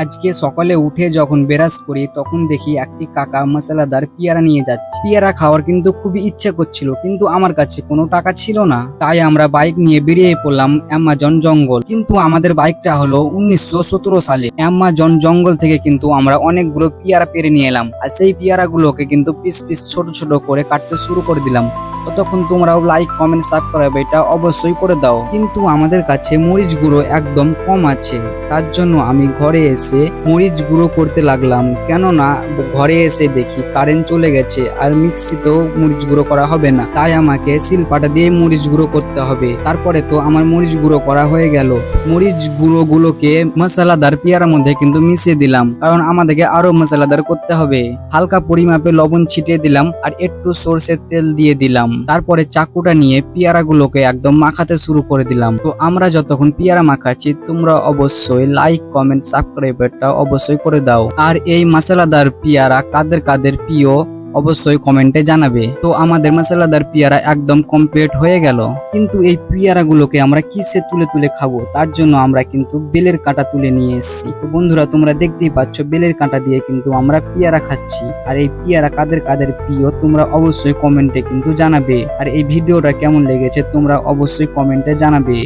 আজকে সকালে উঠে যখন ব্রাশ করি তখন দেখি একটি কাকা মশলাদার পেয়ারা নিয়ে যাচ্ছে। পেয়ারা খাওয়ার কিন্তু খুবই ইচ্ছে করছিল, কিন্তু আমার কাছে কোনো টাকা ছিল না। তাই আমরা বাইক নিয়ে বেরিয়ে পড়লাম অ্যামাজন জঙ্গল। কিন্তু আমাদের বাইকটা হলো 1917 সালে। অ্যামাজন জঙ্গল থেকে কিন্তু আমরা অনেকগুলো পেয়ারা পেরে নিয়ে এলাম, আর সেই পেয়ারাগুলোকে কিন্তু পিস পিস ছোট ছোট করে কাটতে শুরু করে দিলাম। ততক্ষণ তোমরাও লাইক কমেন্ট সাবস্ক্রাইব এটা অবশ্যই করে দাও। কিন্তু আমাদের কাছে মরিচ গুঁড়ো একদম কম আছে, তার জন্য আমি ঘরে এসে মরিচ গুঁড়ো করতে লাগলাম। কেননা ঘরে এসে দেখি কারেন্ট চলে গেছে আর মিক্সিতেও মরিচ গুঁড়ো করা হবে না, তাই আমাকে শিলপাটা দিয়ে মরিচ গুঁড়ো করতে হবে। তারপরে তো আমার মরিচ গুঁড়ো করা হয়ে গেল। মরিচ গুঁড়ো গুলোকে মশলাদার পেয়ারার মধ্যে কিন্তু মিশিয়ে দিলাম, কারণ আমাদেরকে আরো মশলাদার করতে হবে। হালকা পরিমাপে লবণ ছিটিয়ে দিলাম আর একটু সরষের তেল দিয়ে দিলাম। তারপরে চাকুটা নিয়ে পেয়ারা গুলোকে একদম মাখাতে শুরু করে দিলাম। তো আমরা যতক্ষণ পেয়ারা মাখাচ্ছি তোমরা অবশ্যই লাইক কমেন্ট সাবস্ক্রাইবটা অবশ্যই করে দাও। আর এই মশলাদার পেয়ারা কাদের কাদের প্রিয় অবশ্যই কমেন্টে জানাবে। তো আমাদের মশলাদার পেয়ারা একদম কমপ্লিট হয়ে গেল। কিন্তু এই পেয়ারা গুলোকে আমরা কিসে তুলে তুলে খাবো, তার জন্য আমরা কিন্তু বেলের কাঁটা তুলে নিয়ে এসেছি। তো বন্ধুরা তোমরা দেখতেই পাচ্ছ বেলের কাঁটা দিয়ে কিন্তু আমরা পেয়ারা খাচ্ছি। আর এই পেয়ারা কাদের কাদের প্রিয় তোমরা অবশ্যই কমেন্টে কিন্তু জানাবে। আর এই ভিডিওটা কেমন লেগেছে তোমরা অবশ্যই কমেন্টে জানাবে।